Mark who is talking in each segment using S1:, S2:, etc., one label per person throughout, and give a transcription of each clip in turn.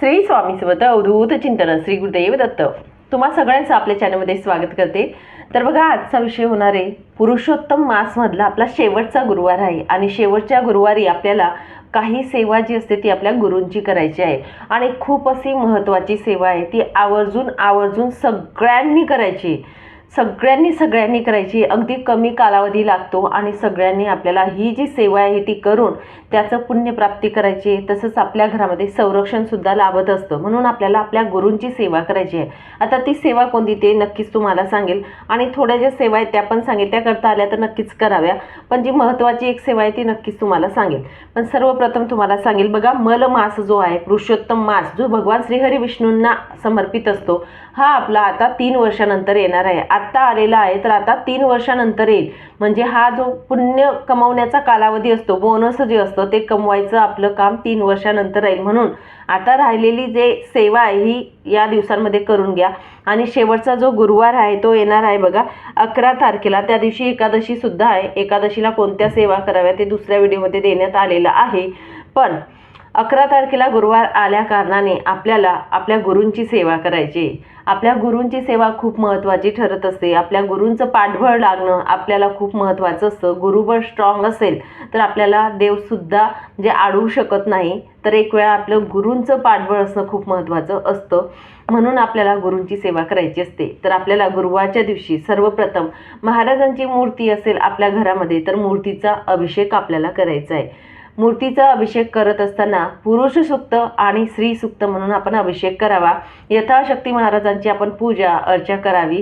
S1: श्री स्वामी समर्थ अवधूत चिंतन श्री गुरुदेव दत्त तुम्हा सगळ्यांचं आपल्या चॅनलमध्ये स्वागत करते। तर बघा, आजचा विषय होणार आहे पुरुषोत्तम मासमधला आपला शेवटचा गुरुवार आहे आणि शेवटच्या गुरुवारी आपल्याला काही सेवा जी असते ती आपल्या गुरूंची करायची आहे आणि खूप अशी महत्त्वाची सेवा आहे, ती आवर्जून सगळ्यांनी करायची। सगळ्यांनी करायची। अगदी कमी कालावधी लागतो आणि सगळ्यांनी आपल्याला ही जी सेवा आहे ती करून त्याचं पुण्य प्राप्ती करायची। तसंच आपल्या घरामध्ये संरक्षण सुद्धा लाभत असतं, म्हणून आपल्याला आपल्या गुरूंची सेवा करायची आहे। आता ती सेवा कोणती ते नक्कीच तुम्हाला सांगेल आणि थोड्या ज्या सेवा आहेत त्या पण सांगेल, त्या करता आल्या तर नक्कीच कराव्या, पण जी महत्त्वाची एक सेवा आहे ती नक्कीच तुम्हाला सांगेल। पण सर्वप्रथम तुम्हाला सांगेल बघा, मल मास जो आहे, पुरुषोत्तम मास जो भगवान श्रीहरी विष्णूंना समर्पित असतो, हा आपला आता 3 वर्षानंतर येणार आहे। आता आलेला आहे तर आता 3 वर्षानंतर येईल, म्हणजे हा जो पुण्य कमवण्याचा कालावधी असतो, बोनस जे असतं ते कमवायचं आपलं काम 3 वर्षानंतर राहील। म्हणून आता राहिलेली जे सेवा आहे ही या दिवसांमध्ये करून घ्या। आणि शेवटचा जो गुरुवार आहे तो येणार आहे बघा 11 तारखेला, त्या दिवशी एकादशी सुद्धा आहे। एकादशीला कोणत्या सेवा कराव्या ते दुसऱ्या व्हिडिओमध्ये देण्यात आलेलं आहे, पण 11 तारखेला गुरुवार आल्या कारणाने आपल्याला आपल्या गुरूंची सेवा करायची। आपल्या गुरूंची सेवा खूप महत्त्वाची ठरत असते। आपल्या गुरूंचं पाठबळ लागणं आपल्याला खूप महत्त्वाचं असतं। गुरुबळ स्ट्रॉंग असेल तर आपल्याला देवसुद्धा म्हणजे अडवू शकत नाही, तर एक वेळा आपलं गुरूंचं पाठबळ असणं खूप महत्त्वाचं असतं, म्हणून आपल्याला गुरूंची सेवा करायची असते। तर आपल्याला गुरुवारच्या दिवशी सर्वप्रथम महाराजांची मूर्ती असेल आपल्या घरामध्ये तर मूर्तीचा अभिषेक आपल्याला करायचा आहे। मूर्तीचा अभिषेक करत असताना पुरुष सूक्त आणि स्त्री सूक्त म्हणून आपण अभिषेक करावा। यथाशक्ती महाराजांची आपण पूजा अर्चा करावी।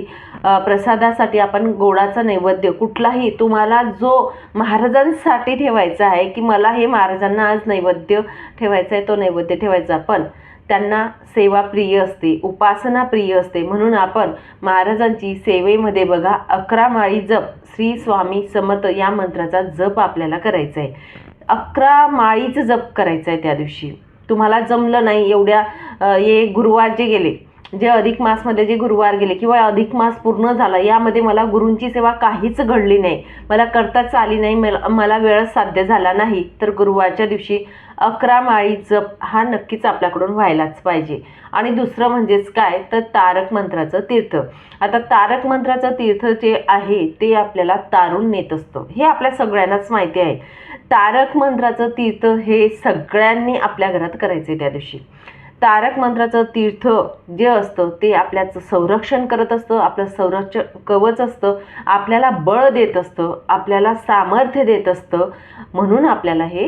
S1: प्रसादासाठी आपण गोडाचा नैवेद्य कुठलाही तुम्हाला जो महाराजांसाठी ठेवायचा आहे, की मला हे महाराजांना आज नैवेद्य ठेवायचा आहे, तो नैवेद्य ठेवायचा, पण त्यांना सेवा प्रिय असते, उपासना प्रिय असते, म्हणून आपण महाराजांची सेवेमध्ये बघा 11 माळी जप श्री स्वामी समर्थ या मंत्राचा जप आपल्याला करायचा आहे। 11 माळीचं जप करायचं आहे त्या दिवशी। तुम्हाला जमलं नाही एवढ्या हे गुरुवार जे गेले, जे अधिक मासमध्ये जे गुरुवार गेले किंवा अधिक मास पूर्ण झाला, यामध्ये मला गुरूंची सेवा काहीच घडली नाही, मला करताच आली नाही, मला वेळच साध्य झाला नाही, तर गुरुवारच्या दिवशी 11 माळी जप हा नक्कीच आपल्याकडून व्हायलाच पाहिजे। आणि दुसरं म्हणजेच काय तर तारक मंत्राचं तीर्थ। आता तारक मंत्राचं तीर्थ जे आहे ते आपल्याला तारून नेत असतं, हे आपल्या सगळ्यांनाच माहिती आहे। तारक मंत्राचं तीर्थ हे सगळ्यांनी आपल्या घरात करायचे त्या दिवशी। तारक मंत्राचं तीर्थ जे असतं ते आपल्याचं संरक्षण करत असतं, आपलं संरक्षण कवच असतं, आपल्याला बळ देत असतं, आपल्याला सामर्थ्य देत असतं, म्हणून आपल्याला हे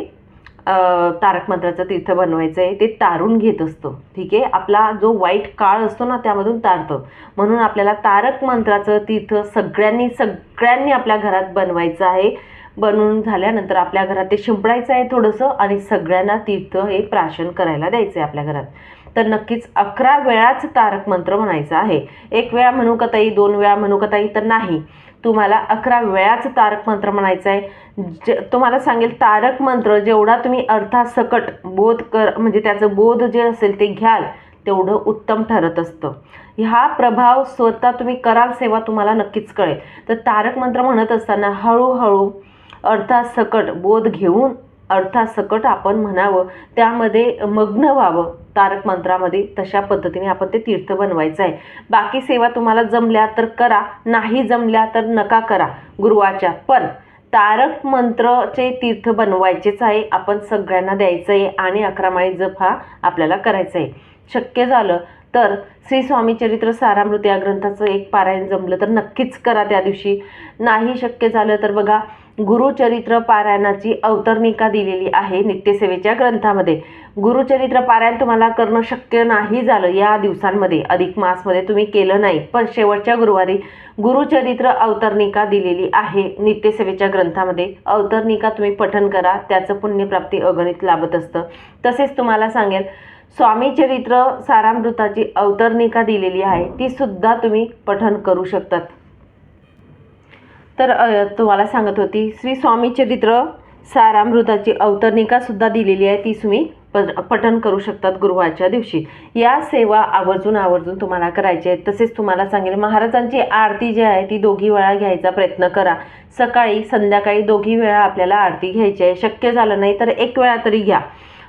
S1: तारक मंत्राचं तीर्थ बनवायचं आहे। ते तारून घेत असतं, ठीक आहे, आपला जो वाईट काळ असतो ना त्यामधून तारतं, म्हणून आपल्याला तारक मंत्राचं तीर्थ सगळ्यांनी आपल्या घरात बनवायचं आहे। बनवून झाल्यानंतर आपल्या घरात ते शिंपडायचं आहे थोडंसं आणि सगळ्यांना तीर्थ हे प्राशन करायला द्यायचं आहे आपल्या घरात। तर नक्कीच 11 वेळाच तारक मंत्र म्हणायचा आहे। 1 वेळा म्हणू का ताई, 2 वेळा म्हणू का ताई, तर नाही, तुम्हाला 11 वेळाच तारक मंत्र म्हणायचा आहे। तुम्हाला सांगेल, तारक मंत्र जेवढा तुम्ही अर्थासकट बोध म्हणजे त्याचं बोध जे असेल ते घ्याल तेवढं उत्तम ठरत असतं। हा प्रभाव स्वतः तुम्ही कराल सेवा तुम्हाला नक्कीच कळेल। तर तारक मंत्र म्हणत असताना हळूहळू अर्थासकट बोध घेऊन अर्थासकट आपण म्हणावं, त्यामध्ये मग्न व्हावं तारक मंत्रामध्ये, तशा पद्धतीने आपण ते तीर्थ बनवायचं आहे। बाकी सेवा तुम्हाला जमल्या तर करा, नाही जमल्या तर नका करा गुरुवारच्या, पण तारक मंत्रचे तीर्थ बनवायचेच आहे, आपण सगळ्यांना द्यायचं आहे आणि 11 माळी जप हा आपल्याला करायचा आहे। शक्य झालं तर श्री स्वामी चरित्र सारामृत या ग्रंथाचं एक पारायण जमलं तर नक्कीच करा त्या दिवशी। नाही शक्य झालं तर बघा, गुरुचरित्र पारायणाची अवतरणिका दिलेली आहे नित्यसेवेच्या ग्रंथामध्ये। गुरुचरित्र पारायण तुम्हाला करणं शक्य नाही झालं या दिवसांमध्ये, अधिक मासमध्ये तुम्ही केलं नाही, पण शेवटच्या गुरुवारी गुरुचरित्र अवतरणिका दिलेली आहे नित्यसेवेच्या ग्रंथामध्ये। अवतरणिका तुम्ही पठण करा, त्याचं पुण्यप्राप्ती अगणित लाभत असतं। तसेच तुम्हाला सांगेल, स्वामी चरित्र सारामृताची अवतरणिका दिलेली आहे, ती सुद्धा तुम्ही पठण करू शकतात। तर तुम्हाला सांगत होती, श्री स्वामी चरित्र सारामृताची अवतरणिका सुद्धा दिलेली आहे, ती तुम्ही पठण करू शकतात गुरुवारच्या दिवशी। या सेवा आवर्जून तुम्हाला करायची आहे। तसेच तुम्हाला सांगेल, महाराजांची आरती जी आहे ती 2 वेळा घ्यायचा प्रयत्न करा, सकाळी संध्याकाळी 2 वेळा आपल्याला आरती घ्यायची आहे। शक्य झालं नाही तर 1 वेळा तरी घ्या।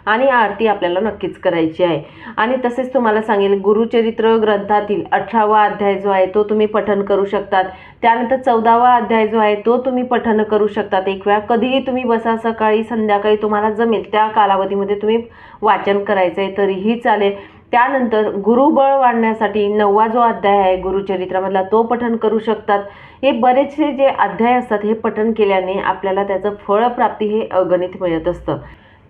S1: आणि आरती आपल्याला नक्कीच करायची आहे. आणि तसेच तुम्हाला सांगेल, गुरुचरित्र ग्रंथातील 18वा अध्याय जो आहे तो तुम्ही पठण करू शकतात. त्यानंतर 14वा अध्याय जो आहे तो तुम्ही पठण करू शकतात. एक वेळा कधीही तुम्ही बसा, सकाळी संध्याकाळी तुम्हाला जमेल त्या कालावधीमध्ये तुम्ही वाचन करायचं आहे तरीही चालेल. त्यानंतर गुरुबळ वाढण्यासाठी 9वा जो अध्याय आहे गुरुचरित्रामधला तो पठण करू शकतात. हे बरेचसे जे अध्याय असतात हे पठण केल्याने आपल्याला त्याचं फळप्राप्ती हे अगणित मिळत असतं.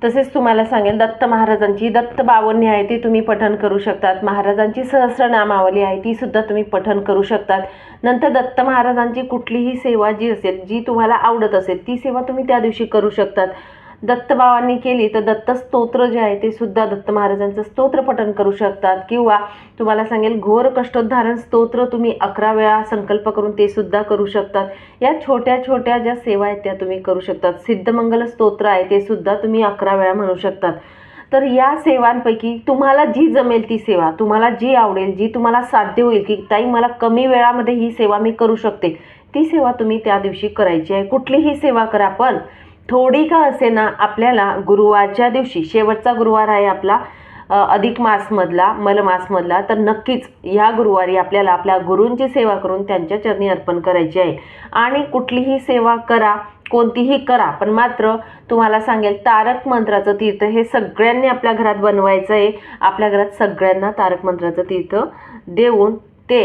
S1: तसेच तुम्हाला सांगेल, दत्त महाराजांची दत्त बावन्नी आहे ती तुम्ही पठण करू शकतात. महाराजांची सहस्रनामावली आहे ती सुद्धा तुम्ही पठण करू शकतात. नंतर दत्त महाराजांची कुठलीही सेवा जी असेल, जी तुम्हाला आवडत असेल ती सेवा तुम्ही त्या दिवशी करू शकतात. दत्तभावांनी केली तर दत्त स्तोत्र जे आहे ते सुद्धा दत्त महाराजांचं स्तोत्र पठण करू शकतात. किंवा तुम्हाला सांगेल, घोर कष्टोद्धारण स्तोत्र तुम्ही 11 वेळा संकल्प करून ते सुद्धा करू शकतात. या छोट्या छोट्या ज्या सेवा आहेत त्या तुम्ही करू शकतात. सिद्धमंगल स्तोत्र आहे ते सुद्धा तुम्ही 11 वेळा म्हणू शकतात. तर या सेवांपैकी तुम्हाला जी जमेल ती सेवा, तुम्हाला जी आवडेल, जी तुम्हाला साध्य होईल, की ताई मला कमी वेळामध्ये ही सेवा मी करू शकते, ती सेवा तुम्ही त्या दिवशी करायची आहे. कुठलीही सेवा करा, पण थोडी का असेना आपल्याला गुरुवारच्या दिवशी, शेवटचा गुरुवार आहे आपला अधिक मासमधला, मलमासमधला, तर नक्कीच या गुरुवारी आपल्याला आपल्या गुरूंची सेवा करून त्यांच्या चरणी अर्पण करायची आहे. आणि कुठलीही सेवा करा, कोणतीही करा, पण मात्र तुम्हाला सांगेल, तारक मंत्राचं तीर्थ हे सगळ्यांनी आपल्या घरात बनवायचं आहे. आपल्या घरात सगळ्यांना तारक मंत्राचं तीर्थ देऊन ते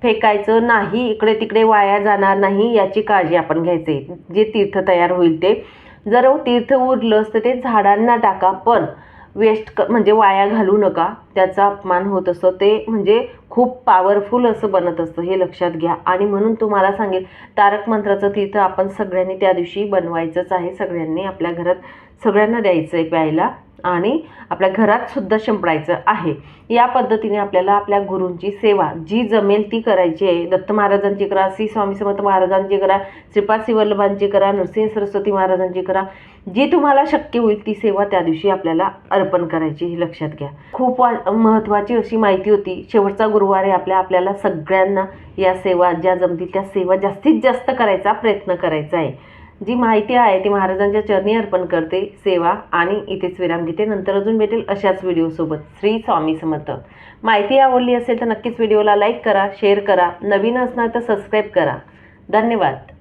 S1: फेकायचं नाही, इकडे तिकडे वाया जाणार नाही याची काळजी आपण घ्यायची. जे तीर्थ तयार होईल ते, जर तीर्थ उरलंच तर ते झाडांना टाका, पण वेस्ट म्हणजे वाया घालू नका, त्याचा अपमान होत असतो. ते म्हणजे खूप पॉवरफुल असं बनत असतं, हे लक्षात घ्या. आणि म्हणून तुम्हाला सांगेल, तारक मंत्राचं तीर्थ आपण सगळ्यांनी त्या दिवशी बनवायचंच आहे. सगळ्यांनी आपल्या घरात सगळ्यांना द्यायचं आहे प्यायला आणि आपल्या घरात सुद्धा शिंपडायचं आहे. या पद्धतीने आपल्याला आपल्या गुरूंची सेवा जी जमेल ती करायची आहे. दत्त महाराजांची करा, श्री स्वामी समर्थ महाराजांची करा, श्रीपाद श्री वल्लभांची करा, नरसिंह सरस्वती महाराजांची करा, जी तुम्हाला शक्य होईल ती सेवा त्या दिवशी आपल्याला अर्पण करायची, हे लक्षात घ्या. खूप महत्त्वाची अशी माहिती होती. शेवटचा गुरुवार आहे आपल्याला सगळ्यांना या सेवा ज्या जमतील त्या सेवा जास्तीत जास्त करायचा प्रयत्न करायचा आहे. जी माहिती आहे ती महाराजांच्या चरणी अर्पण करते सेवा. आणि इथेच विराम घेते. नंतर अजून भेटेल अशाच व्हिडिओसोबत. श्री स्वामी समर्थ. माहिती आवडली असेल तर नक्कीच व्हिडिओला लाईक करा, शेअर करा, नवीन असणार तर सबस्क्राईब करा. धन्यवाद.